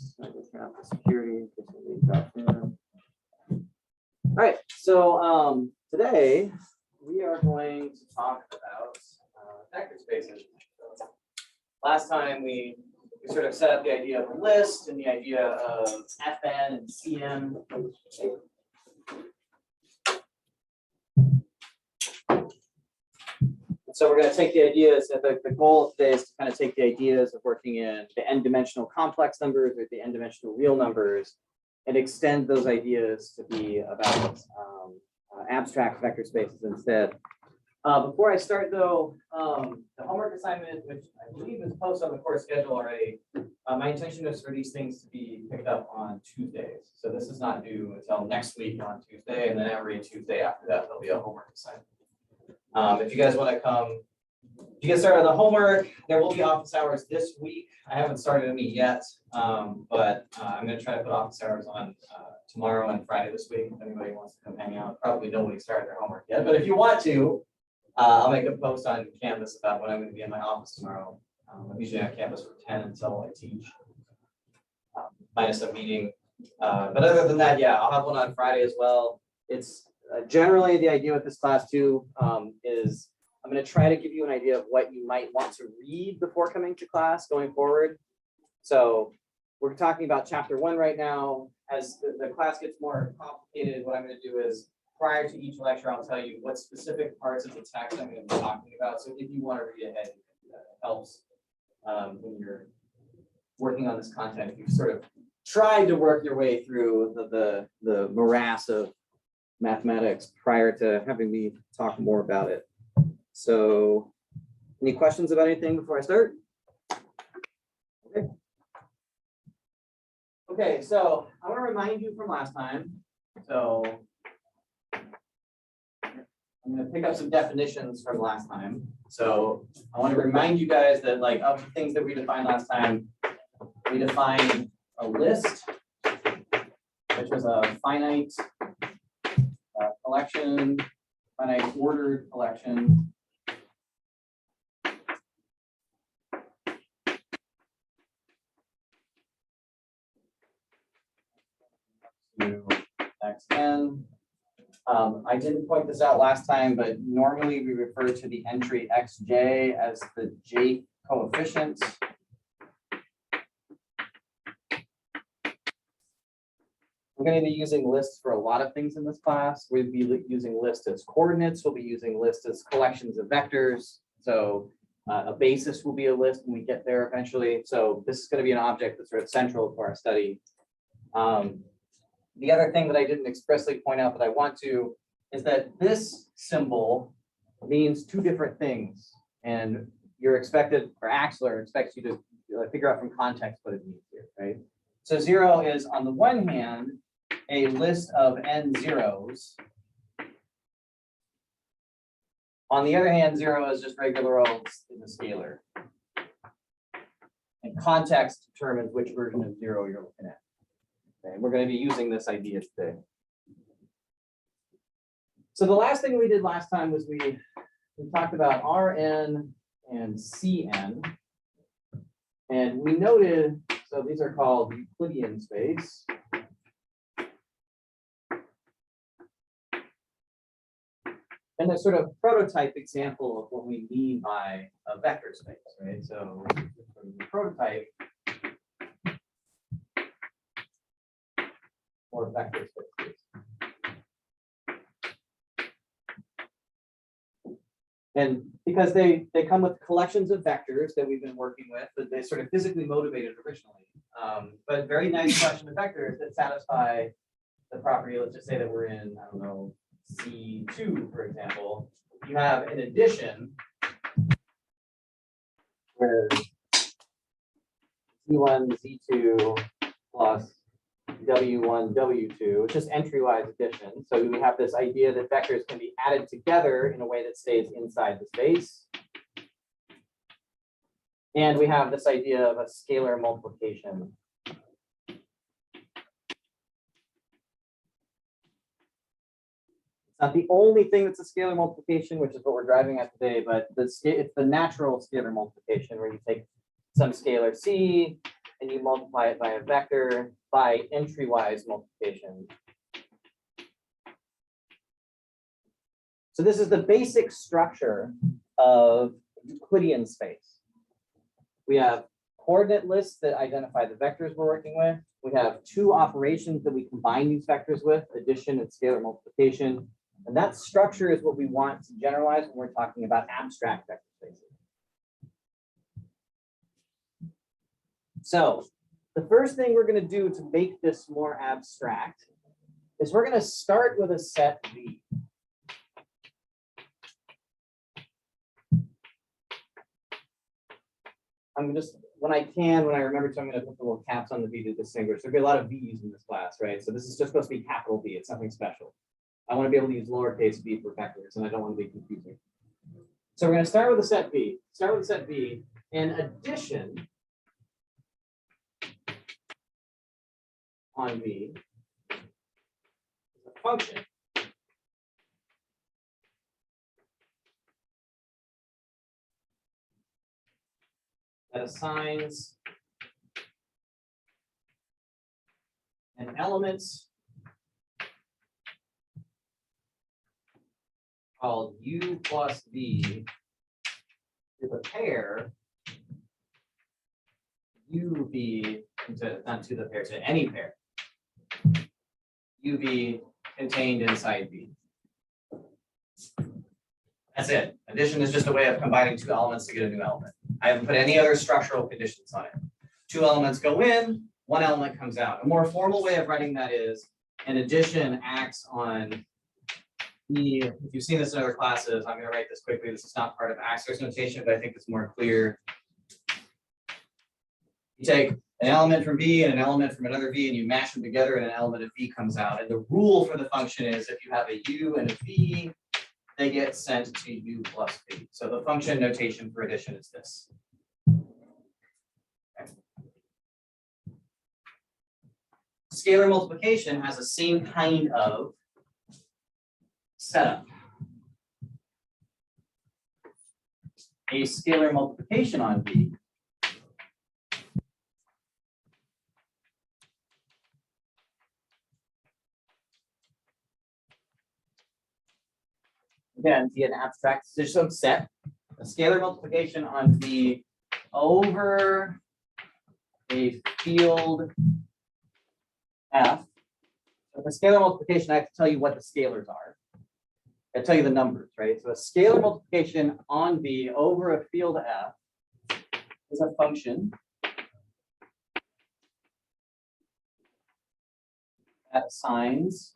this. I just turn off the security in case somebody drops in. All right, so today we are going to talk about vector spaces. So last time we sort of set up the idea of a list and the idea of Fn and Cn. So we're going to take the ideas, the goal of today is to kind of take the ideas of working in the n-dimensional complex numbers or the n-dimensional real numbers and extend those ideas to be about abstract vector spaces instead. Before I start though, the homework assignment, which I believe is posted on the course schedule already, my intention is for these things to be picked up on Tuesdays. So this is not due until next week on Tuesday, and then every Tuesday after that, there'll be a homework assignment. If you guys want to come, to get started on the homework, there will be office hours this week. I haven't started any yet, but I'm going to try to put office hours on tomorrow and Friday this week. If anybody wants to come hang out, probably nobody started their homework yet, but if you want to, I'll make a post on Canvas about when I'm going to be in my office tomorrow. I'm usually on campus from 10 until I teach, minus a meeting. But other than that, yeah, I'll have one on Friday as well. It's generally the idea with this class too is I'm going to try to give you an idea of what you might want to read before coming to class going forward. So we're talking about chapter 1 right now. As the class gets more complicated, what I'm going to do is prior to each lecture, I'll tell you what specific parts of the text I'm going to be talking about. So if you want to read ahead, that helps when you're working on this content. If you've sort of tried to work your way through the morass of mathematics prior to having me talk more about it. So any questions about anything before I start? Okay. Okay, so I want to remind you from last time. So I'm going to pick up some definitions from last time. So I want to remind you guys that like of the things that we defined last time, we defined a list, which was a finite collection, finite ordered collection. To xn. I didn't point this out last time, but normally we refer to the entry xj as the j coefficient. We're going to be using lists for a lot of things in this class. We'll be using lists as coordinates. We'll be using lists as collections of vectors. So a basis will be a list when we get there eventually. So this is going to be an object that's sort of central to our study. The other thing that I didn't expressly point out that I want to is that this symbol means two different things. And you're expected, or Axler expects you to figure out from context what it means here, right? So 0 is on the one hand, a list of n zeros. On the other hand, 0 is just regular old scalar. And context determines which version of 0 you're looking at. Okay, we're going to be using this idea today. So the last thing we did last time was we talked about Rn and Cn. And we noted, so these are called Euclidean space. And a sort of prototype example of what we mean by a vector space, right? So the prototype or vector spaces. And because they come with collections of vectors that we've been working with, but they sort of physically motivated originally. But very nice collection of vectors that satisfy the property. Let's just say that we're in, I don't know, C2, for example. You have an addition where C1, C2 plus W1, W2, it's just entry-wise addition. So we have this idea that vectors can be added together in a way that stays inside the space. And we have this idea of a scalar multiplication. It's not the only thing that's a scalar multiplication, which is what we're driving at today, but it's the natural scalar multiplication where you take some scalar C and you multiply it by a vector by entry-wise multiplication. So this is the basic structure of Euclidean space. We have coordinate lists that identify the vectors we're working with. We have two operations that we combine these vectors with, addition and scalar multiplication. And that structure is what we want to generalize when we're talking about abstract vector spaces. So the first thing we're going to do to make this more abstract is we're going to start with a set V. I'm just, when I remember to, I'm going to put the little caps on the V to distinguish. There'll be a lot of V's in this class, right? So this is just supposed to be capital V. It's nothing special. I want to be able to use lowercase v for vectors, and I don't want to be confusing. So we're going to start with a set V. Start with a set V, and addition on V is a function that assigns an element called U plus V to the pair UV, not to the pair, to any pair, UV contained inside V. That's it. Addition is just a way of combining two elements to get a new element. I haven't put any other structural conditions on it. Two elements go in, one element comes out. A more formal way of writing that is an addition acts on the, if you've seen this in other classes, I'm going to write this quickly. This is not part of Axioms notation, but I think it's more clear. You take an element from V and an element from another V and you mash them together and an element of V comes out. And the rule for the function is if you have a U and a V, they get sent to U plus V. So the function notation for addition is this. Okay. Scalar multiplication has the same kind of setup. A scalar multiplication on V again, be an abstract system set. A scalar multiplication on V over a field F. With a scalar multiplication, I have to tell you what the scalars are. I tell you the numbers, right? So a scalar multiplication on V over a field F is a function that assigns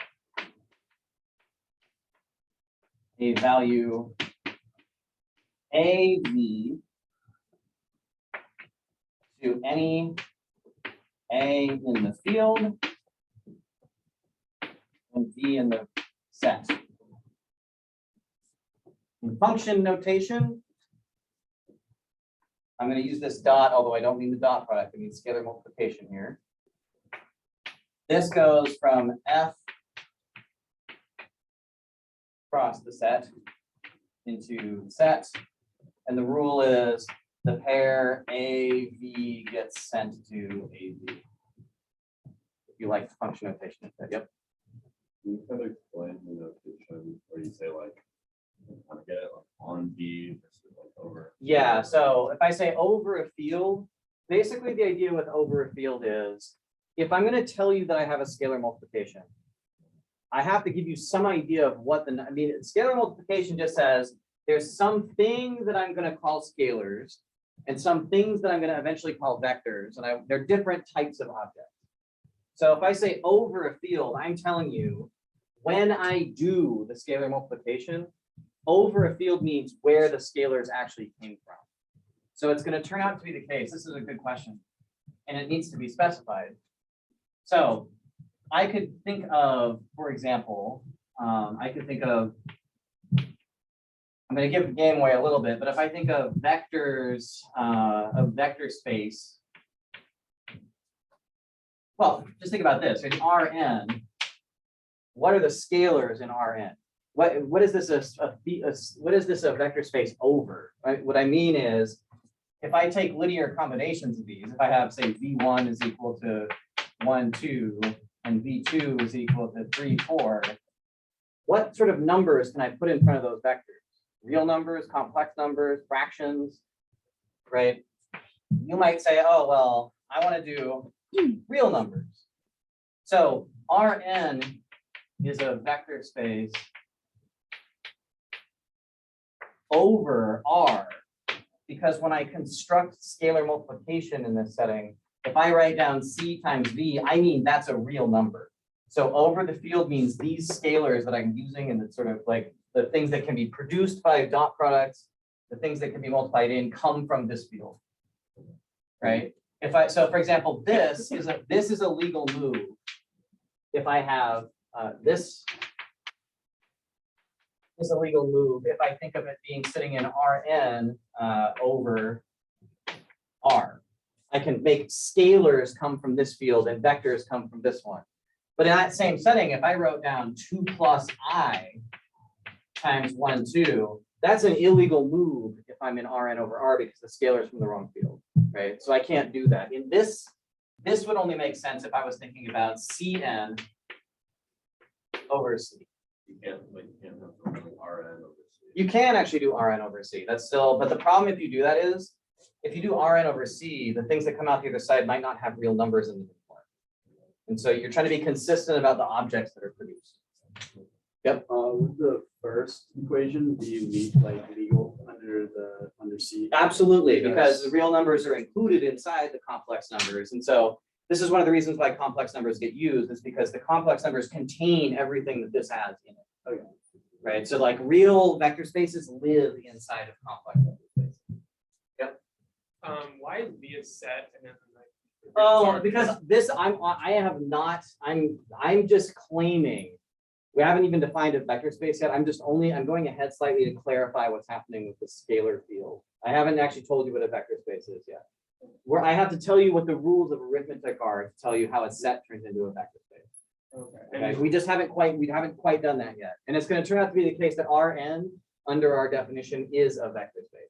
a value AV to any A in the field and V in the set. In function notation, I'm going to use this dot, although I don't mean the dot product, I mean scalar multiplication here. This goes from F across the set into set, and the rule is the pair AV gets sent to AV. If you like the function notation, yep. Can you kind of explain the notation where you say like kind of get it like on V versus like over? Yeah, so if I say over a field, basically the idea with over a field is if I'm going to tell you that I have a scalar multiplication, I have to give you some idea of what the, I mean, scalar multiplication just says there's some things that I'm going to call scalars and some things that I'm going to eventually call vectors, and they're different types of objects. So if I say over a field, I'm telling you when I do the scalar multiplication, over a field means where the scalars actually came from. So it's going to turn out to be the case. This is a good question, and it needs to be specified. So I could think of, for example, I could think of, I'm going to give the game away a little bit, but if I think of vectors, of vector space, well, just think about this. In Rn, what are the scalars in Rn? What is this what is this a vector space over? Right? What I mean is if I take linear combinations of these, if I have, say, V1 is equal to 1, 2, and V2 is equal to 3, 4, what sort of numbers can I put in front of those vectors? Real numbers, complex numbers, fractions, right? You might say, oh, well, I want to do real numbers. So Rn is a vector space over R, because when I construct scalar multiplication in this setting, if I write down C times V, I mean that's a real number. So over the field means these scalars that I'm using and the sort of like the things that can be produced by dot products, the things that can be multiplied in come from this field, right? So for example, this is a legal move. If I have this is a legal move, if I think of it being sitting in Rn over R, I can make scalars come from this field and vectors come from this one. But in that same setting, if I wrote down 2 plus I times 1, 2, that's an illegal move if I'm in Rn over R because the scalar is from the wrong field, right? So I can't do that. In this would only make sense if I was thinking about Cn over C. You can't have Rn over C. You can actually do Rn over C. That's still, but the problem if you do that is, if you do Rn over C, the things that come out the other side might not have real numbers in them. And so you're trying to be consistent about the objects that are produced. Yep. With the first equation, do you need like legal under C? Absolutely, because the real numbers are included inside the complex numbers. And so this is one of the reasons why complex numbers get used, is because the complex numbers contain everything that this has in it. Okay. Right. So like real vector spaces live inside of complex vector spaces. Yep. Why is V a set and then like? Oh, because this I'm just claiming we haven't even defined a vector space yet. I'm going ahead slightly to clarify what's happening with the scalar field. I haven't actually told you what a vector space is yet. Where I have to tell you what the rules of arithmetic are to tell you how a set turns into a vector space. Okay. We haven't quite done that yet. And it's going to turn out to be the case that Rn under our definition is a vector space.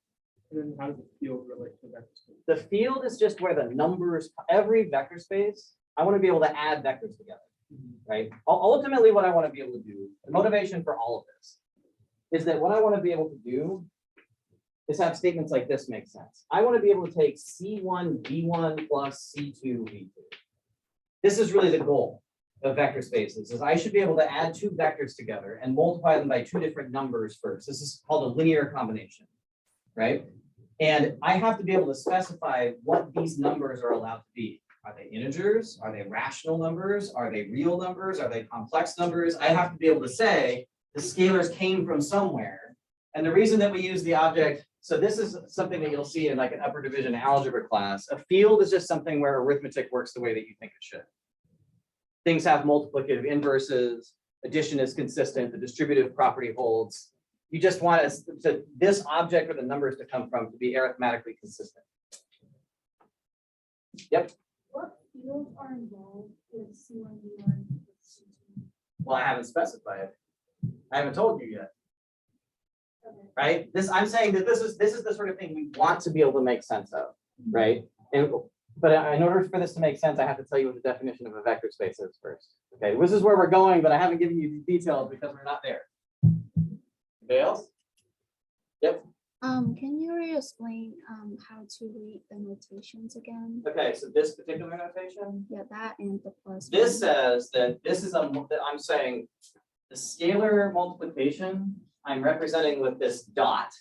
And then how does the field relate to vector space? The field is just where the numbers, every vector space, I want to be able to add vectors together, right? Ultimately, what I want to be able to do, the motivation for all of this, is that what I want to be able to do is have statements like this make sense. I want to be able to take C1 V1 plus C2 V2. This is really the goal of vector spaces, is I should be able to add two vectors together and multiply them by two different numbers first. This is called a linear combination, right? And I have to be able to specify what these numbers are allowed to be. Are they integers? Are they rational numbers? Are they real numbers? Are they complex numbers? I have to be able to say the scalars came from somewhere. And the reason that we use the object, so this is something that you'll see in like an upper division algebra class. A field is just something where arithmetic works the way that you think it should. Things have multiplicative inverses, addition is consistent, the distributive property holds. You just want this object where the numbers to come from to be arithmetically consistent. Yep. What fields are involved with C1, V1, C2? Well, I haven't specified. I haven't told you yet. Okay. Right? I'm saying that this is the sort of thing we want to be able to make sense of, right? But in order for this to make sense, I have to tell you what the definition of a vector space is first. Okay, this is where we're going, but I haven't given you the details because we're not there. Anybody else? Yep. Can you re-explain how to read the notations again? Okay, so this particular notation, Yeah, that and the plus. this one. says that this is that I'm saying the scalar multiplication I'm representing with this dot.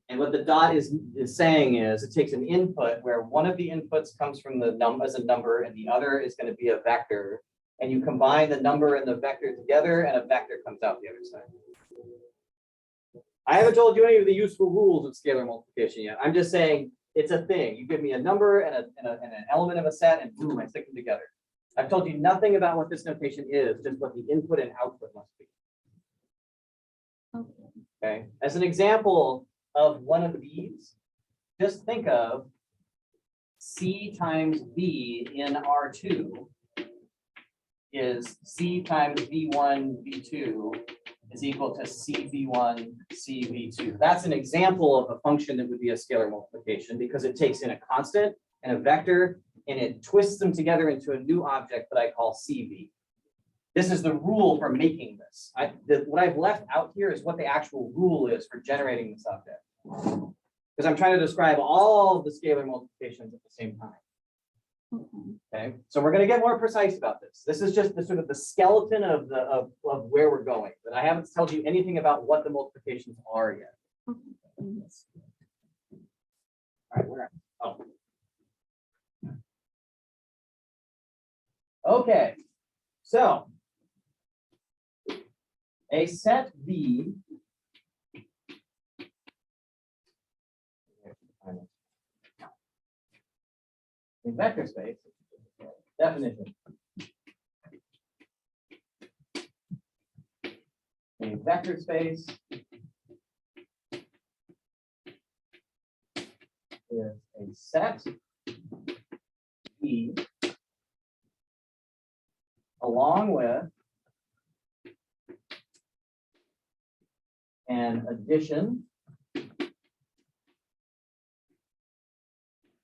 And what the dot is saying is it takes an input where one of the inputs comes from the as a number and the other is going to be a vector. And you combine the number and the vector together and a vector comes out the other side. I haven't told you any of the useful rules of scalar multiplication yet. I'm just saying it's a thing. You give me a number and an element of a set and boom, I stick them together. I've told you nothing about what this notation is, just what the input and output must be. Okay. As an example of one of these, just think of C times V in R2 is C times V1, V2 is equal to CV1, CV2. That's an example of a function that would be a scalar multiplication because it takes in a constant and a vector and it twists them together into a new object that I call CV. This is the rule for making this. What I've left out here is what the actual rule is for generating this object. Because I'm trying to describe all of the scalar multiplications at the same time. Okay, so we're going to get more precise about this. This is just the sort of the skeleton of where we're going, but I haven't told you anything about what the multiplications are yet. All right, where? Oh. Okay, so a set V in vector space, definition. A vector space is a set V along with an addition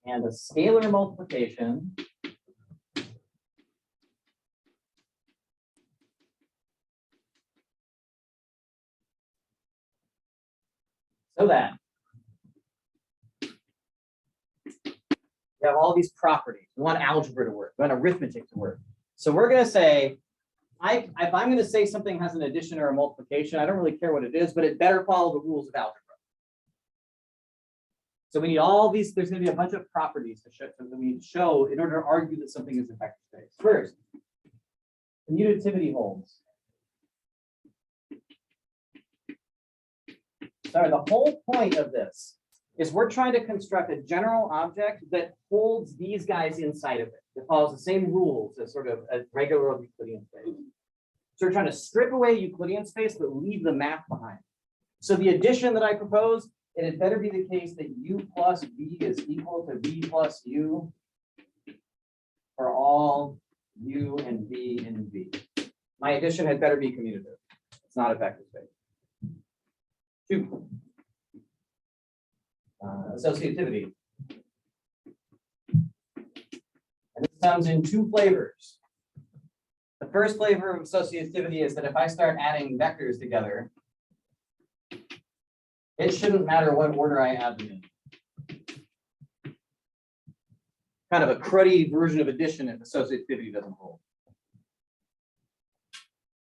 and a scalar multiplication so that we have all these properties. We want algebra to work, we want arithmetic to work. So we're going to say, if I'm going to say something has an addition or a multiplication, I don't really care what it is, but it better follow the rules of algebra. So we need all these, there's going to be a bunch of properties to show, that we show in order to argue that something is a vector space. First, commutativity holds. Sorry, the whole point of this is we're trying to construct a general object that holds these guys inside of it. It follows the same rules as sort of a regular Euclidean space. So we're trying to strip away Euclidean space, but leave the map behind. So the addition that I propose, it had better be the case that U plus V is equal to V plus U for all U and V and V. My addition had better be commutative. It's not a vector space. 2. Associativity. And this comes in 2 flavors. The first flavor of associativity is that if I start adding vectors together, it shouldn't matter what order I add them in. Kind of a cruddy version of addition if associativity doesn't hold.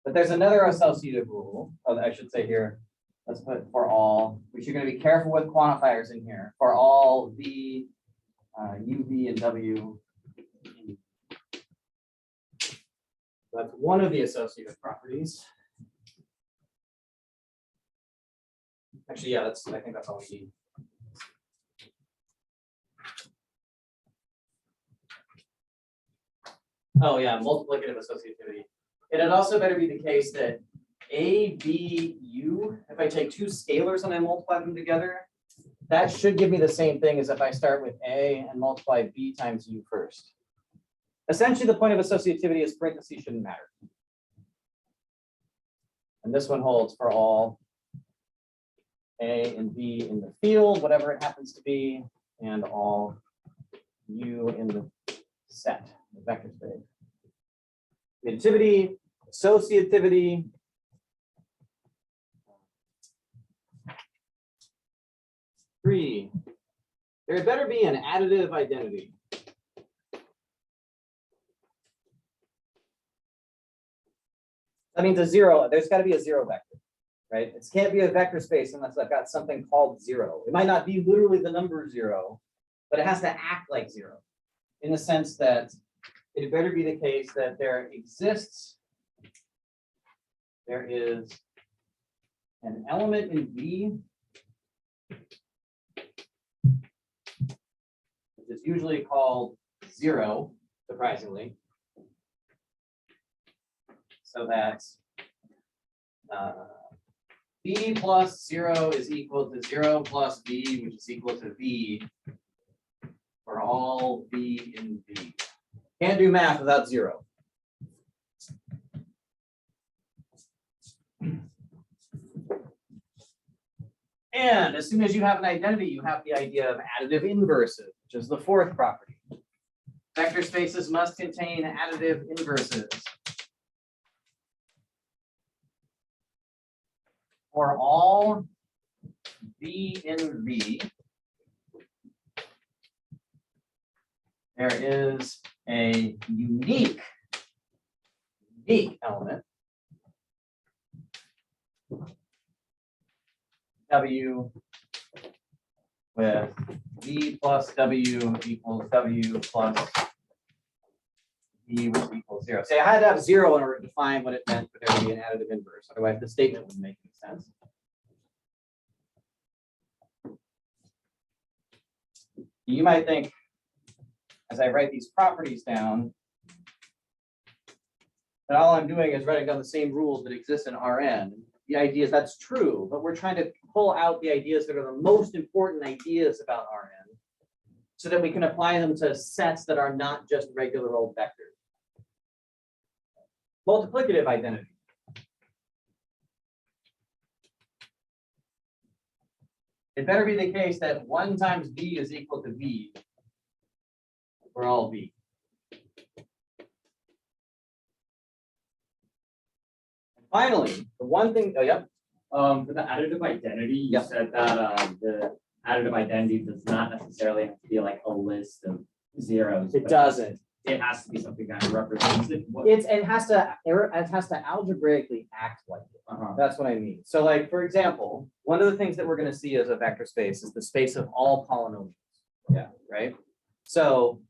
But there's another associative rule, I should say here. Let's put for all, which you're going to be careful with quantifiers in here. For all V, UV, and W. That's one of the associative properties. Actually, yeah, I think that's all we need. Oh yeah, multiplicative associativity. It had also better be the case that A, B, U, if I take 2 scalars and I multiply them together, that should give me the same thing as if I start with A and multiply B times U first. Essentially, the point of associativity is parentheses shouldn't matter. And this one holds for all A and B in the field, whatever it happens to be, and all U in the set, the vector space. Commutativity, associativity. Three, there had better be an additive identity. That means a 0, there's got to be a 0 vector, right? It can't be a vector space unless I've got something called 0. It might not be literally the number 0, but it has to act like 0 in the sense that it better be the case that there is an element in V which is usually called 0, surprisingly. So that B plus 0 is equal to 0 plus V, which is equal to V for all V in V. Can't do math without 0. And as soon as you have an identity, you have the idea of additive inverses, which is the fourth property. Vector spaces must contain additive inverses. For all V in V, there is a unique element, W with V plus W equals W plus V which equals 0. Say I had to have 0 in order to define what it meant for there to be an additive inverse. Otherwise, the statement wouldn't make any sense. You might think, as I write these properties down, that all I'm doing is writing down the same rules that exist in Rn. The idea is that's true, but we're trying to pull out the ideas that are the most important ideas about Rn so that we can apply them to sets that are not just regular old vectors. Multiplicative identity. It better be the case that 1 times V is equal to V for all V. Finally, the one thing, oh, yep. For the additive identity, you Yep. said that the additive identity does not necessarily have to be like a list of zeros. It but doesn't. It has to be something that represents it. What- It has to algebraically act like it. Uh-huh. That's what I mean. So like, for example, one of the things that we're going to see as a vector space is the space of all polynomials. Yeah, right? So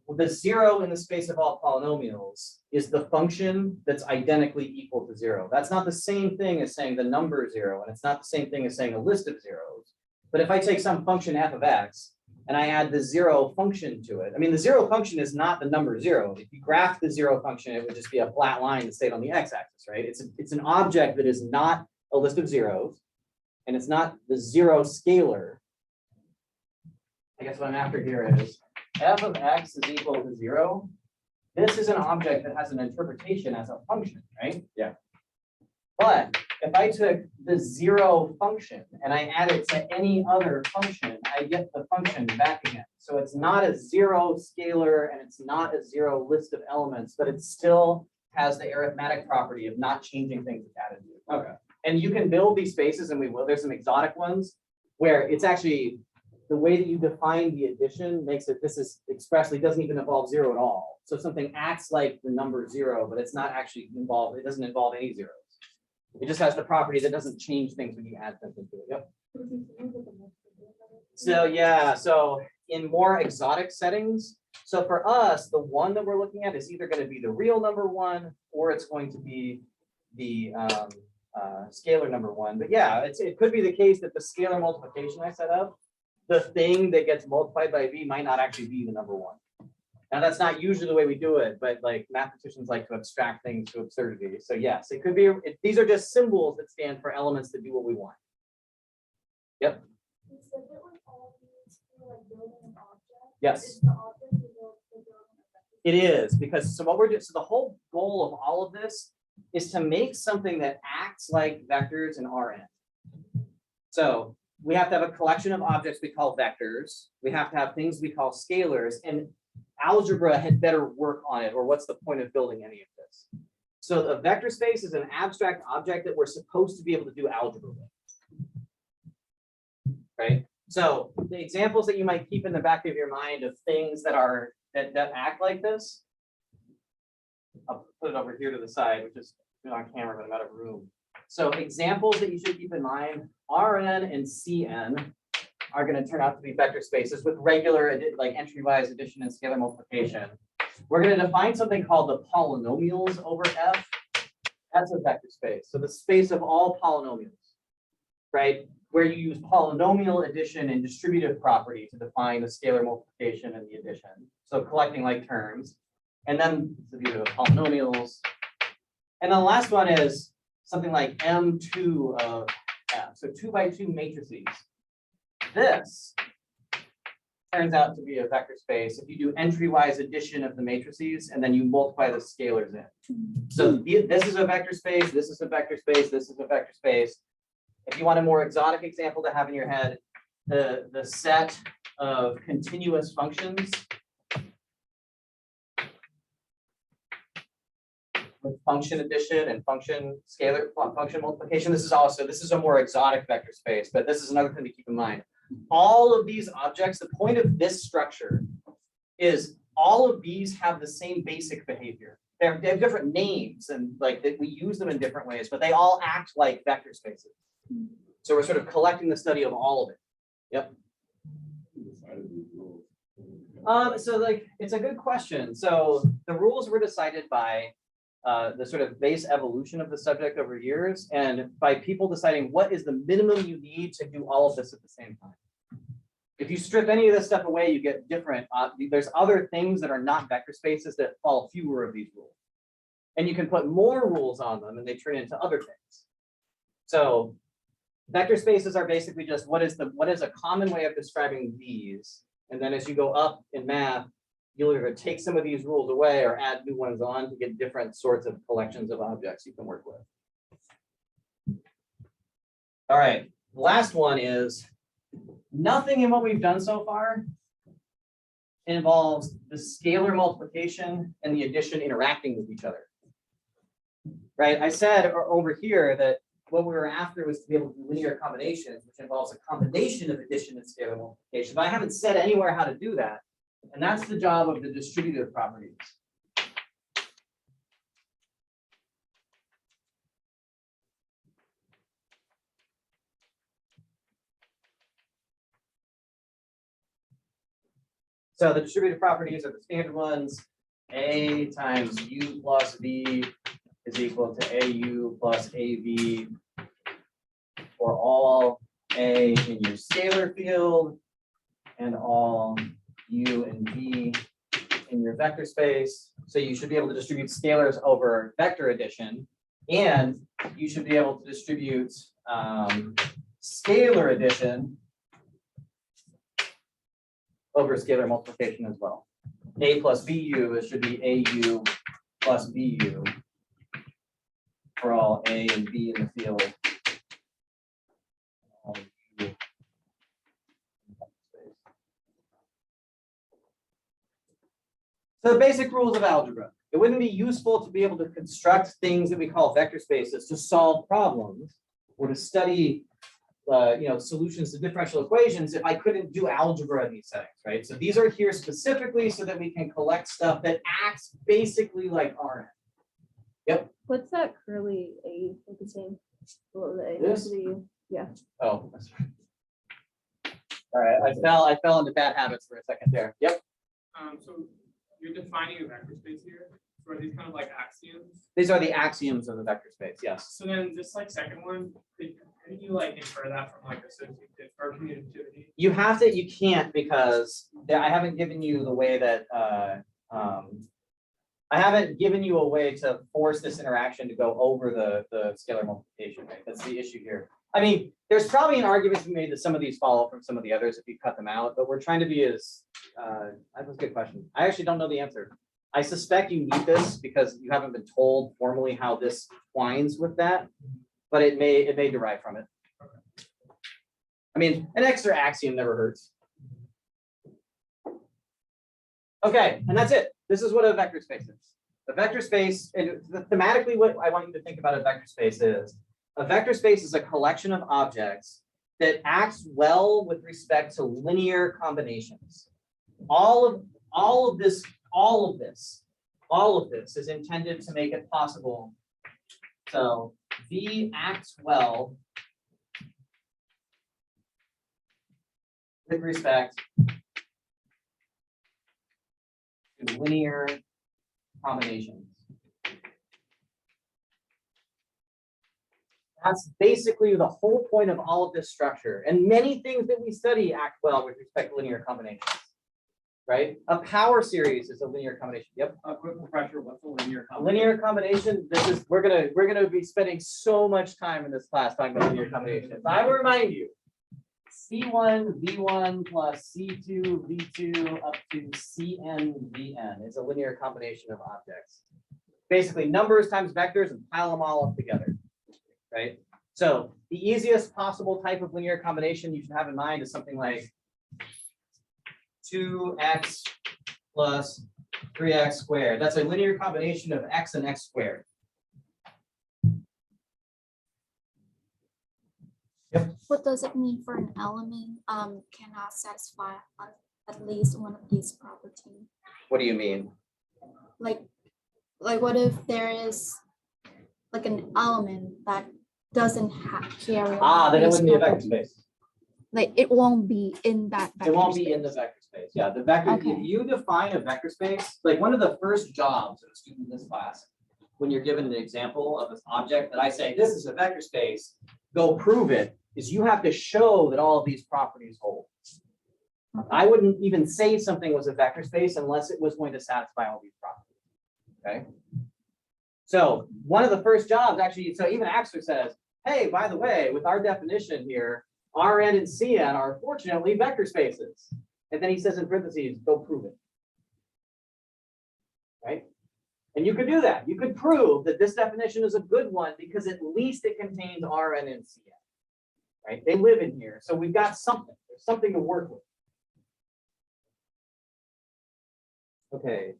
the 0 in the space of all polynomials is the function that's identically equal to 0. That's not the same thing as saying the number 0, and it's not the same thing as saying a list of zeros. But if I take some function f of x and I add the 0 function to it, I mean, the 0 function is not the number 0. If you graph the 0 function, it would just be a flat line that stayed on the x-axis, right? It's an object that is not a list of zeros, and it's not the 0 scalar. I guess what I'm after here is f of x is equal to 0. This is an object that has an interpretation as a function, right? Yeah. But if I took the 0 function and I add it to any other function, I get the function back again. So it's not a 0 scalar and it's not a 0 list of elements, but it still has the arithmetic property of not changing things it's added to. Okay. And you can build these spaces, and we will. There's some exotic ones where it's actually the way that you define the addition makes it, this is expressly doesn't even involve 0 at all. So something acts like the number 0, but it's not actually involved. It doesn't involve any zeros. It just has the property that doesn't change things when you add something to it. Yep. So yeah, so in more exotic settings, so for us, the one that we're looking at is either going to be the real number 1 or it's going to be the scalar number 1. But yeah, it could be the case that the scalar multiplication I set up, the thing that gets multiplied by v might not actually be the number 1. Now that's not usually the way we do it, but like mathematicians like to abstract things to absurdity. So yes, it could be, these are just symbols that stand for elements that do what we want. Yep. You said that with all these, you're like building an object. Yes. Is the object the building a vector? It is, because so what we're doing, so the whole goal of all of this is to make something that acts like vectors in Rn. So we have to have a collection of objects we call vectors. We have to have things we call scalars, and algebra had better work on it, or what's the point of building any of this? So the vector space is an abstract object that we're supposed to be able to do algebra with. Right? So the examples that you might keep in the back of your mind of things that are that act like this, I'll put it over here to the side, which is on camera, but I'm out of room. So examples that you should keep in mind, Rn and Cn are going to turn out to be vector spaces with regular like entry-wise addition and scalar multiplication. We're going to define something called the polynomials over F. That's a vector space. So the space of all polynomials, right? Where you use polynomial addition and distributive property to define the scalar multiplication and the addition. So collecting like terms. And then so these are the polynomials. And then the last one is something like M2 of F. So 2 by 2 matrices. This turns out to be a vector space if you do entry-wise addition of the matrices and then you multiply the scalars in. So this is a vector space, this is a vector space, this is a vector space. If you want a more exotic example to have in your head, the set of continuous functions with function addition and function scalar function multiplication. This is a more exotic vector space, but this is another thing to keep in mind. All of these objects, the point of this structure is all of these have the same basic behavior. They have different names and like that we use them in different ways, but they all act like vector spaces. So we're sort of collecting the study of all of it. Yep. So like it's a good question. So the rules were decided by the sort of base evolution of the subject over years, and by people deciding what is the minimum you need to do all of this at the same time. If you strip any of this stuff away, you get different. There's other things that are not vector spaces that follow fewer of these rules, and you can put more rules on them, and they turn into other things. So vector spaces are basically just what is a common way of describing these, and then as you go up in math, you'll either take some of these rules away or add new ones on to get different sorts of collections of objects you can work with. All right, the last one is nothing in what we've done so far involves the scalar multiplication and the addition interacting with each other. Right, I said over here that what we were after was to be able to do linear combinations, which involves a combination of addition and scalar multiplication, but I haven't said anywhere how to do that. And that's the job of the distributive properties. So the distributive properties are the standard ones. A times u plus v is equal to au plus av for all a in your scalar field and all u and v in your vector space. So you should be able to distribute scalars over vector addition, and you should be able to distribute scalar addition over scalar multiplication as well. A plus bu should be au plus bu for all a and b in the field. All u. So the basic rules of algebra. It wouldn't be useful to be able to construct things that we call vector spaces to solve problems or to study solutions to differential equations if I couldn't do algebra in these settings, right? So these are here specifically so that we can collect stuff that acts basically like Rn. Yep. What's that curly A focusing below the A? This? Yeah. Oh, that's right. All right, I fell into bad habits for a second there. Yep. So you're defining a vector space here. So are these kind of like axioms? These are the axioms of the vector space, yes. So then this like second one, can you like infer that from like associative or commutativity? You can't because I haven't given you the way that I haven't given you a way to force this interaction to go over the scalar multiplication, right? That's the issue here. I mean, there's probably an argument to be made that some of these follow from some of the others if you cut them out, but we're trying to be as, that was a good question. I actually don't know the answer. I suspect you need this because you haven't been told formally how this twines with that, but it may derive from it. I mean, an extra axiom never hurts. Okay, and that's it. This is what a vector space is. A vector space, and thematically what I want you to think about a vector space is, a vector space is a collection of objects that acts well with respect to linear combinations. All of this is intended to make it possible. So V acts well with respect to linear combinations. That's basically the whole point of all of this structure. And many things that we study act well with respect to linear combinations, right? A power series is a linear combination. Yep. A quick refresher, what's a linear combination? Linear combination, we're gonna be spending so much time in this class talking about linear combinations. I will remind you, C1 V1 plus C2 V2 up to Cn Vn is a linear combination of objects. Basically numbers times vectors and pile them all up together, right? So the easiest possible type of linear combination you should have in mind is something like 2x plus 3x squared. That's a linear combination of x and x squared. What does it mean for an element cannot satisfy at least one of these properties? What do you mean? Like what if there is like an element that doesn't have carry? Then it these wouldn't be a vector properties? space. Like it won't be in that vector It won't be in the space. vector space. Yeah, the vector, Okay. if you define a vector space, like one of the first jobs of a student in this class, when you're given an example of this object that I say, this is a vector space, go prove it, is you have to show that all of these properties hold. I wouldn't even say something was a vector space unless it was going to satisfy all these properties. Okay. So one of the first jobs actually, so even Axioms says, hey, by the way, with our definition here, Rn and Cn are fortunately vector spaces. And then he says in parentheses, go prove it. Right? And you could do that. You could prove that this definition is a good one because at least it contains Rn and Cn. Right? They live in here. So we've got something. There's something to work with. Okay.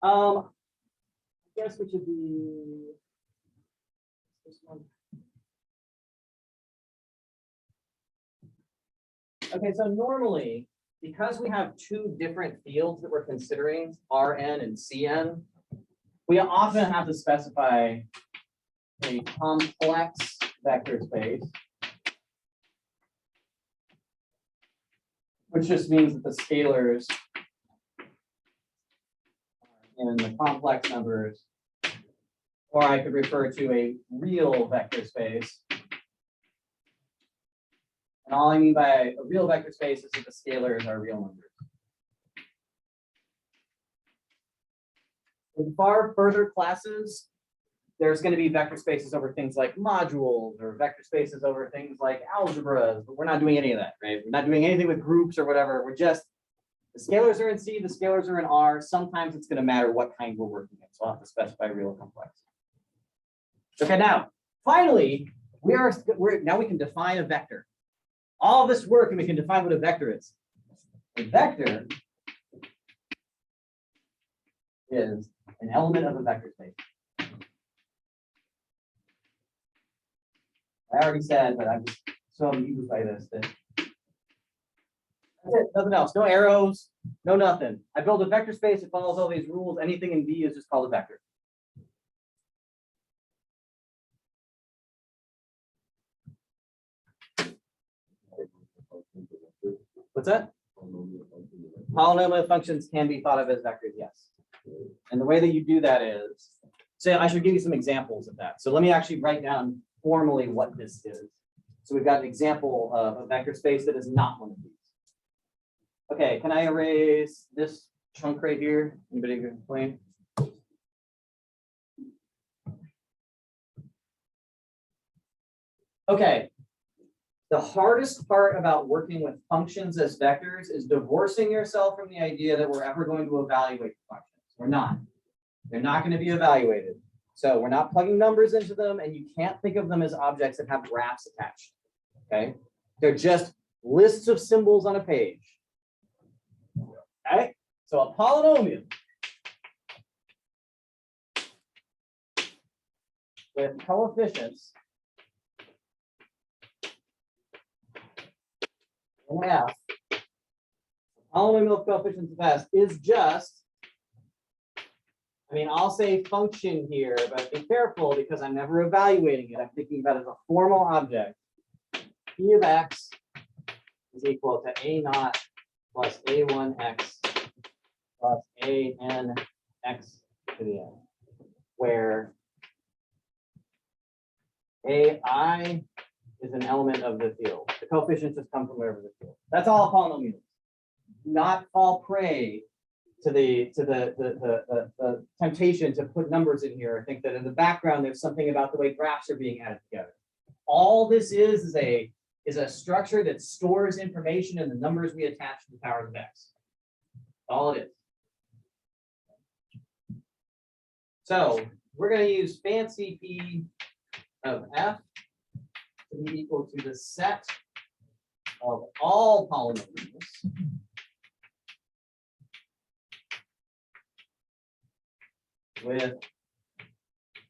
I guess we should be this one. Okay, so normally, because we have two different fields that we're considering, Rn and Cn, we often have to specify a complex vector space, which just means that the scalars and the complex numbers, or I could refer to a real vector space. And all I mean by a real vector space is that the scalars are real numbers. In far further classes, there's going to be vector spaces over things like modules or vector spaces over things like algebras, but we're not doing any of that, right? We're not doing anything with groups or whatever. We're just, the scalars are in C, the scalars are in R. Sometimes it's going to matter what kind we're working in. So I'll have to specify real or complex. Okay, now, finally, now we can define a vector. All this work and we can define what a vector is. A vector is an element of a vector space. I already said, but I'm just so amused by this. That's it, nothing else. No arrows, no nothing. I build a vector space, it follows all these rules. Anything in V is just called a vector. What's that? Polynomial functions can be thought of as vectors, yes. And the way that you do that is, so I should give you some examples of that. So let me actually write down formally what this is. So we've got an example of a vector space that is not one of these. Okay, can I erase this chunk right here? Anybody can explain? Okay. The hardest part about working with functions as vectors is divorcing yourself from the idea that we're ever going to evaluate the functions. We're not. They're not going to be evaluated. So we're not plugging numbers into them, and you can't think of them as objects that have graphs attached. Okay? They're just lists of symbols on a page. Okay? So a polynomial with coefficients in F, polynomial of coefficients of F is just, I mean, I'll say function here, but be careful because I'm never evaluating it. I'm thinking about it as a formal object. P of X is equal to A naught plus A1X plus AN X to the N, where AI is an element of the field. The coefficients just come from wherever the field. That's all a polynomial is. Not fall prey to the temptation to put numbers in here. I think that in the background there's something about the way graphs are being added together. All this is a structure that stores information in the numbers we attach to the powers of X. All it is. So we're going to use fancy P of F to be equal to the set of all polynomials with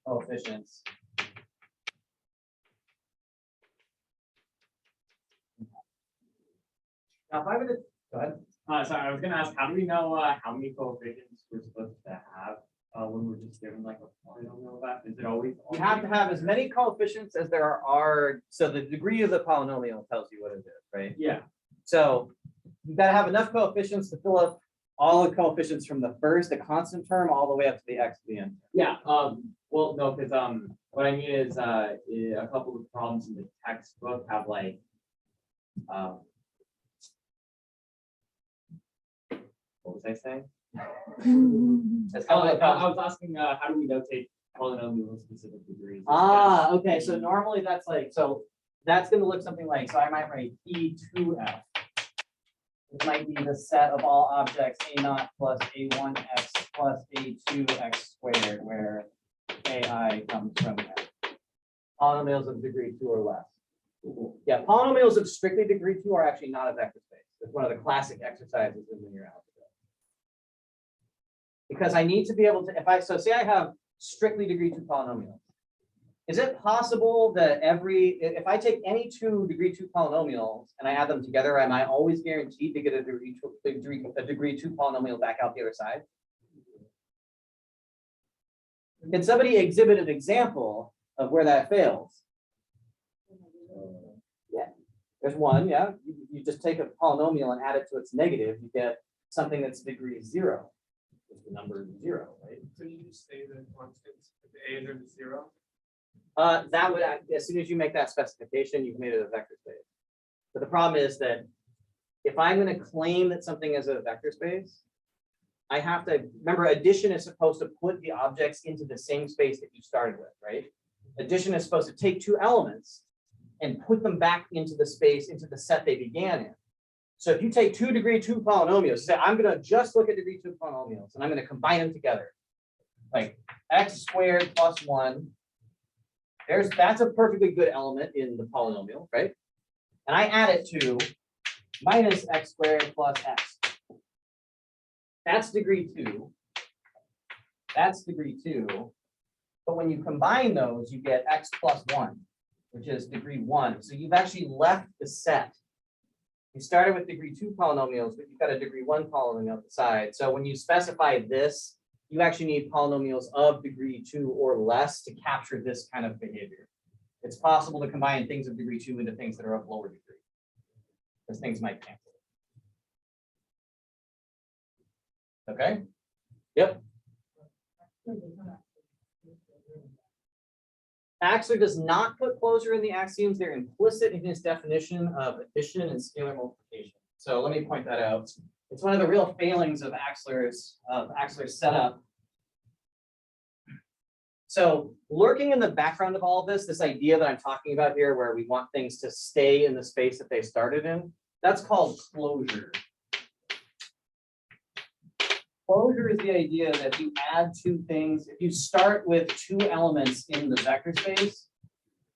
coefficients. Now, if I were to, go ahead. Sorry, I was gonna ask, how do we know how many coefficients we're supposed to have when we're just given like a polynomial of that? Is it always? You have to have as many coefficients as there are, so the degree of the polynomial tells you what it is, right? Yeah. So you've got to have enough coefficients to fill up all the coefficients from the first, the constant term, all the way up to the x to the n. Yeah. Well, no, because what I mean is a couple of problems in the textbook have like what was I saying? That's Oh, how I it was asking how do we notate polynomial specific degrees? Ah, okay, so normally that's like, so that's going to look something like, so I might write P2F. It might be the set of all objects A0 plus A1x plus A2x squared, where AI comes from polynomials of degree 2 or less. Yeah, polynomials of strictly degree 2 are actually not a vector space. It's one of the classic exercises in linear algebra. Because I need to be able to, so say I have strictly degree 2 polynomials. Is it possible that if I take any 2 degree 2 polynomials and I add them together, am I always guaranteed to get a degree 2 polynomial back out the other side? Can somebody exhibit an example of where that fails? Yeah, there's one, yeah. You just take a polynomial and add it to its negative, you get something that's degree 0. The number is 0, right? So you just say the constants, if the A's are the 0. That would, as soon as you make that specification, you've made it a vector space. But the problem is that if I'm going to claim that something is a vector space, I have to remember addition is supposed to put the objects into the same space that you started with, right? Addition is supposed to take 2 elements and put them back into the space, into the set they began in. So if you take 2 degree 2 polynomials, say I'm going to just look at degree 2 polynomials and I'm going to combine them together, like x squared plus 1. That's a perfectly good element in the polynomial, right? And I add it to minus x squared plus x. That's degree 2. That's degree 2. But when you combine those, you get x plus 1, which is degree 1. So you've actually left the set. You started with degree 2 polynomials, but you've got a degree 1 polynomial on the side. So when you specify this, you actually need polynomials of degree 2 or less to capture this kind of behavior. It's possible to combine things of degree 2 into things that are of lower degree, because things might cancel. Okay? Yep. Axler does not put closure in the axioms. They're implicit in his definition of addition and scalar multiplication. So let me point that out. It's one of the real failings of Axler's setup. So lurking in the background of all of this idea that I'm talking about here, where we want things to stay in the space that they started in, that's called closure. Closure is the idea that if you add 2 things, if you start with 2 elements in the vector space,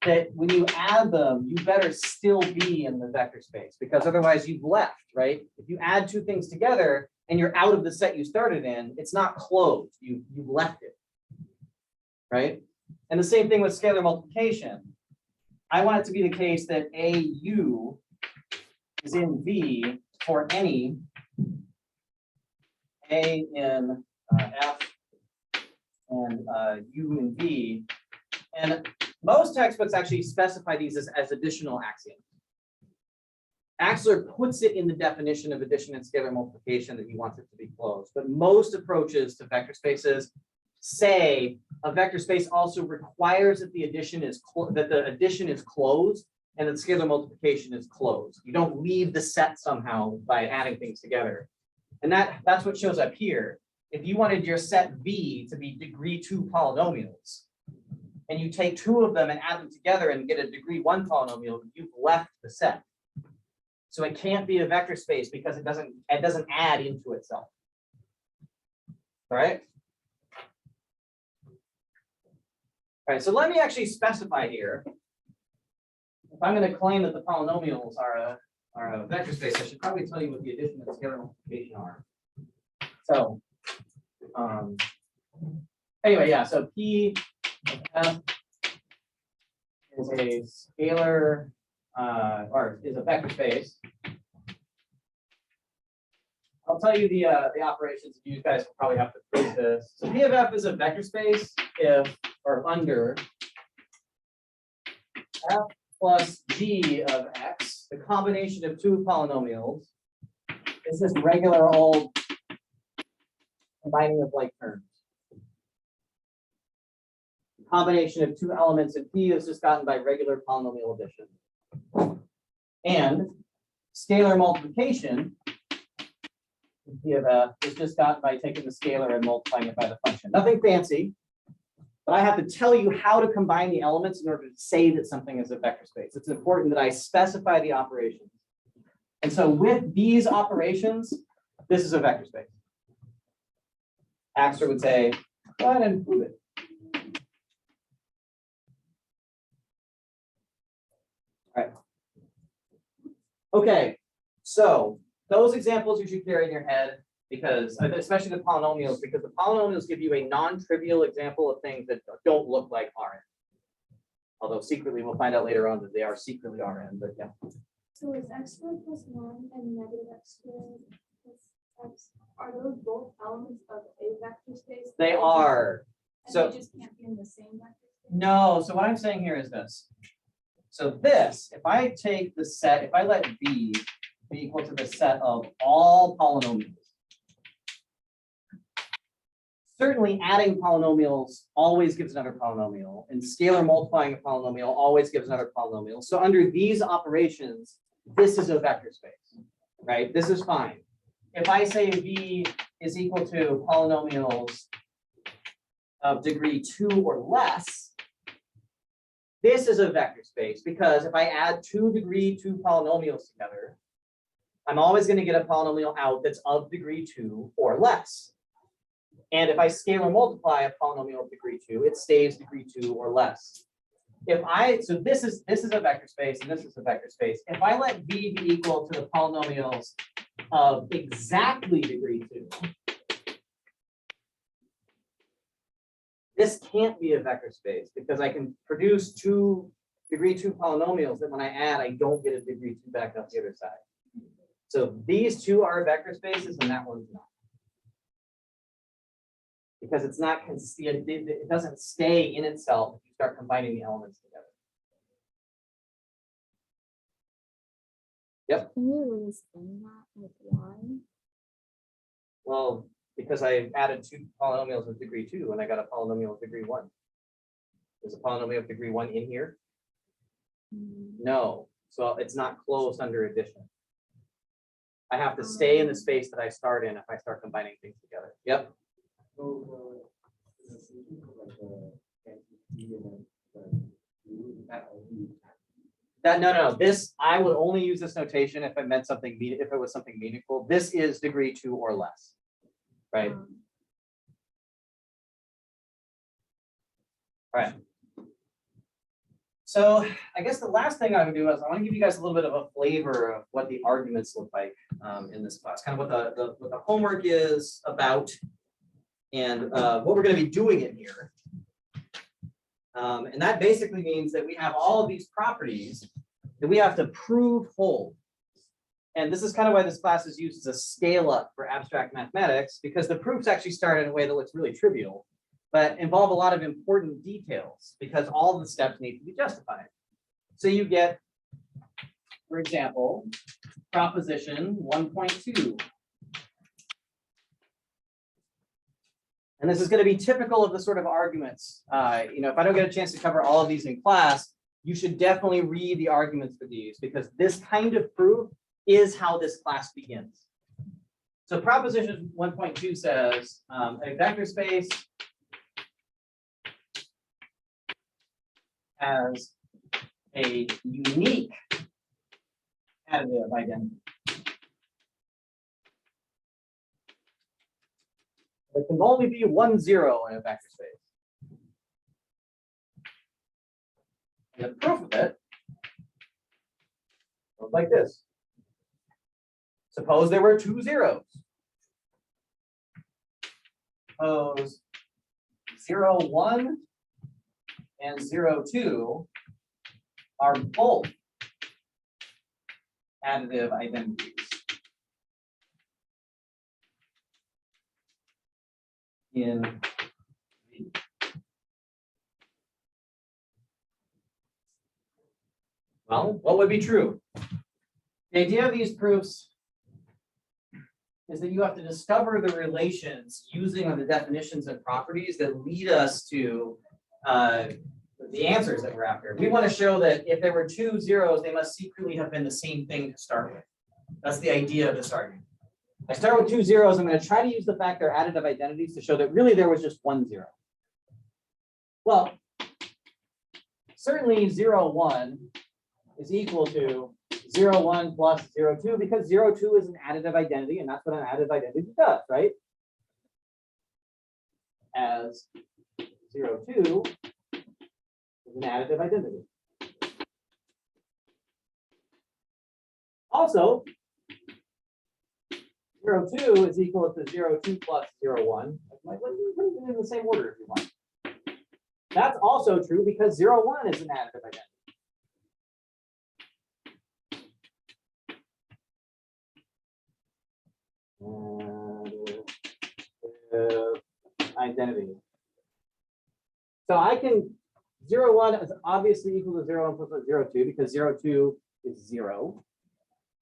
that when you add them, you better still be in the vector space, because otherwise you've left, right? If you add 2 things together and you're out of the set you started in, it's not closed, you've left it, right? And the same thing with scalar multiplication. I want it to be the case that AU is in V for any A in F and U in V. And most textbooks actually specify these as additional axioms. Axler puts it in the definition of addition and scalar multiplication that he wants it to be closed. But most approaches to vector spaces say a vector space also requires that the addition is closed and that scalar multiplication is closed. You don't leave the set somehow by adding things together. And that's what shows up here. If you wanted your set V to be degree 2 polynomials, and you take 2 of them and add them together and get a degree 1 polynomial, you've left the set. So it can't be a vector space because it doesn't add into itself. All right. All right, so let me actually specify here if I'm going to claim that the polynomials are a vector space, I should probably tell you what the addition and scalar multiplication are. So, anyway, yeah, so P of F is a scalar, or is a vector space. I'll tell you the operations. You guys will probably have to prove this. So P of F is a vector space if, or under, F plus G of X, the combination of two polynomials, is just regular old combining of like terms. The combination of two elements in P is just gotten by regular polynomial addition. And scalar multiplication in P of F is just gotten by taking the scalar and multiplying it by the function. Nothing fancy, but I have to tell you how to combine the elements in order to say that something is a vector space. It's important that I specify the operations. And so with these operations, this is a vector space. Axter would say, go ahead and prove it. All right. Okay, so those examples you should carry in your head, because especially the polynomials, because the polynomials give you a non-trivial example of things that don't look like Rn. Although secretly, we'll find out later on that they are secretly Rn, but yeah. So is x squared plus 1 and negative x squared plus x, are those both elements of a vector space? They are. And So they just can't be in the same vector space? no, so what I'm saying here is this. So this, if I take the set, if I let B be equal to the set of all polynomials, certainly adding polynomials always gives another polynomial, and scalar multiplying a polynomial always gives another polynomial. So under these operations, this is a vector space, right? This is fine. If I say V is equal to polynomials of degree 2 or less, this is a vector space, because if I add 2 degree 2 polynomials together, I'm always going to get a polynomial out that's of degree 2 or less. And if I scalar multiply a polynomial of degree 2, it stays degree 2 or less. So this is a vector space and this is a vector space. If I let V be equal to the polynomials of exactly degree 2, this can't be a vector space because I can produce 2 degree 2 polynomials that when I add, I don't get a degree 2 back up the other side. So these two are vector spaces and that one's not. Because it's not, it doesn't stay in itself if you start combining the elements together. Yep. Can you re-explain that? Like why? Well, because I added 2 polynomials of degree 2 and I got a polynomial of degree 1. There's a polynomial of degree 1 in here? No. So it's not closed under addition. I have to stay in the space that I start in if I start combining things together. Yep. No. This, I would only use this notation if it meant something, if it was something meaningful. This is degree 2 or less, right? All right. So I guess the last thing I would do is I want to give you guys a little bit of a flavor of what the arguments look like in this class, kind of what the homework is about, and what we're going to be doing in here. And that basically means that we have all of these properties that we have to prove hold. And this is kind of why this class is used as a scale up for abstract mathematics, because the proofs actually start in a way that looks really trivial, but involve a lot of important details because all the steps need to be justified. So you get, for example, proposition 1.2. And this is going to be typical of the sort of arguments. If I don't get a chance to cover all of these in class, you should definitely read the arguments for these because this kind of proof is how this class begins. So proposition 1.2 says a vector space has a unique additive identity. There can only be 1 0 in a vector space. And the proof of it Goes like this. Suppose there were two zeros. Suppose 0, 1 and 0, 2 are both additive identities. In V. Well, what would be true? The idea of these proofs is that you have to discover the relations using the definitions and properties that lead us to the answers that we're after. We want to show that if there were two zeros, they must secretly have been the same thing to start with. That's the idea of this argument. I start with two zeros. I'm going to try to use the fact they're additive identities to show that really there was just one zero. Well, certainly 0, 1 is equal to 0, 1 plus 0, 2 because 0, 2 is an additive identity, and that's what an additive identity does, right? As 0, 2 is an additive identity. Also, 0, 2 is equal to 0, 2 plus 0, 1. Like, put it in the same order if you want. That's also true because 0, 1 is an additive identity. Identity. So I can 0, 1 is obviously equal to 0, 1 plus 0, 2 because 0, 2 is 0.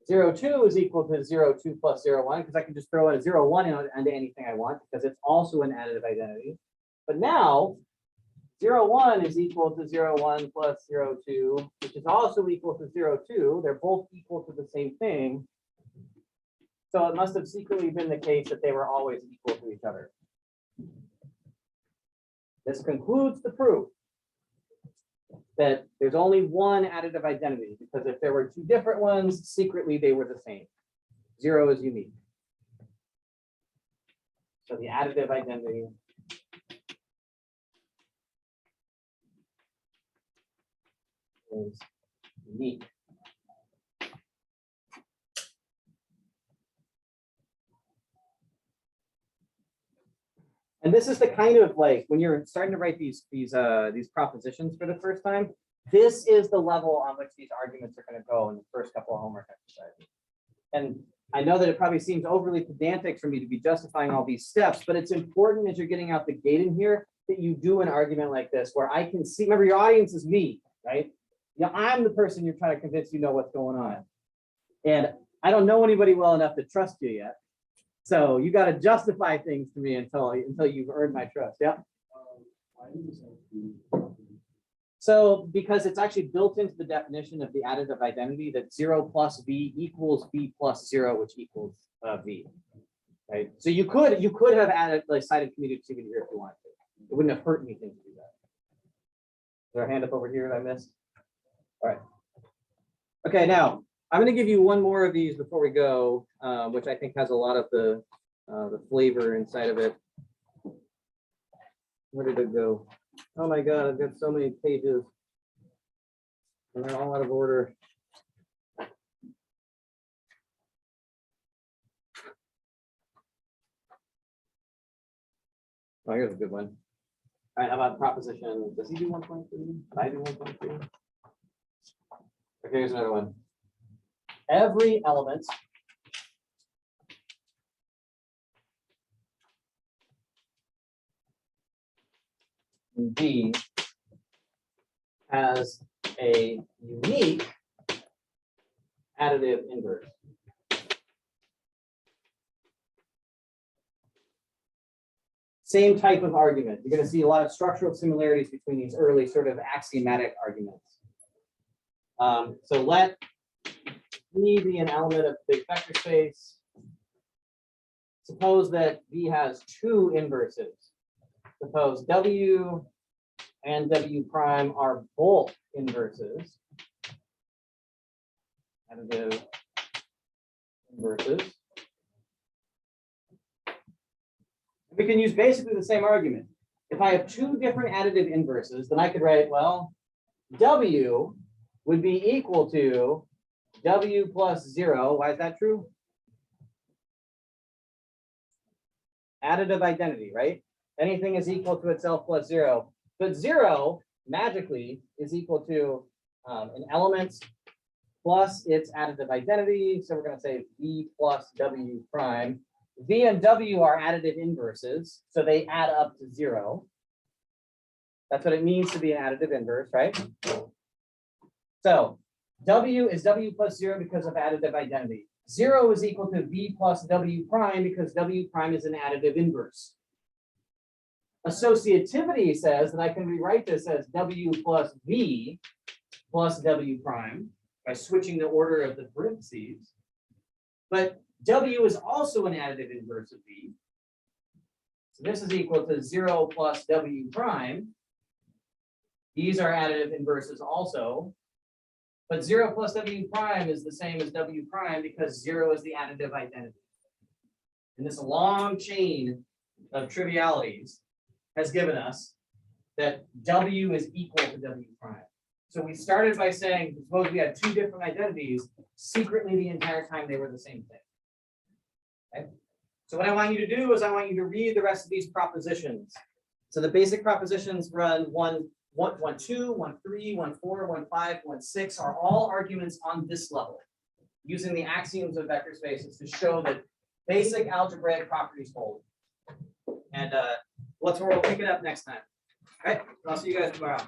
0, 2 is equal to 0, 2 plus 0, 1 because I can just throw in a 0, 1 into anything I want because it's also an additive identity. But now 0, 1 is equal to 0, 1 plus 0, 2, which is also equal to 0, 2. They're both equal to the same thing. So it must have secretly been the case that they were always equal to each other. This concludes the proof that there's only one additive identity, because if there were two different ones, secretly they were the same. 0 is unique. So the additive identity is unique. And this is the kind of like when you're starting to write these propositions for the first time, this is the level on which these arguments are going to go in the first couple of homework exercises. And I know that it probably seems overly pedantic for me to be justifying all these steps, but it's important as you're getting out the gate in here that you do an argument like this where I can see, remember your audience is me, right? Yeah, I'm the person you're trying to convince you know what's going on. And I don't know anybody well enough to trust you yet. So you got to justify things to me until you've earned my trust. Yeah. So because it's actually built into the definition of the additive identity that 0 plus v equals v plus 0, which equals v. Right. So you could have added like cited commutativity here if you wanted to. It wouldn't have hurt anything to do that. Is there a hand up over here that I missed? All right. Okay, now I'm going to give you one more of these before we go, which I think has a lot of the flavor inside of it. Where did it go? Oh my God, I've got so many pages, and they're all out of order. Oh, here's a good one. All right, how about proposition? Does he do 1.3? I do 1.3. Okay, here's another one. Every element in V has a unique additive inverse. Same type of argument. You're going to see a lot of structural similarities between these early sort of axiomatic arguments. So let V be an element of the big vector space. Suppose that V has two inverses. Suppose W and W prime are both inverses. Additive inverses. We can use basically the same argument. If I have two different additive inverses, then I could write, well, W would be equal to W plus 0, why is that true? Additive identity, right? Anything is equal to itself plus 0, but 0 magically is equal to an element plus its additive identity. So we're going to say V plus W prime. V and W are additive inverses, so they add up to 0. That's what it means to be an additive inverse, right? So W is W plus 0 because of additive identity. 0 is equal to V plus W prime because W prime is an additive inverse. Associativity says that I can rewrite this as W plus V plus W prime by switching the order of the parentheses. But W is also an additive inverse of V. So this is equal to 0 plus W prime. These are additive inverses also. But 0 plus W prime is the same as W prime because 0 is the additive identity. And this long chain of trivialities has given us that W is equal to W prime. So we started by saying, suppose we had two different identities, secretly the entire time they were the same thing. Okay? So what I want you to do is I want you to read the rest of these propositions. So the basic propositions run 1, 2, 1, 3, 1, 4, 1, 5, 1, 6 are all arguments on this level, using the axioms of vector spaces to show that basic algebraic properties hold. And what's more, we'll pick it up next time. All right, I'll see you guys tomorrow.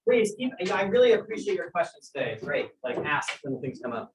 Please keep, I really appreciate your questions today. It's great. Like ask when things come up.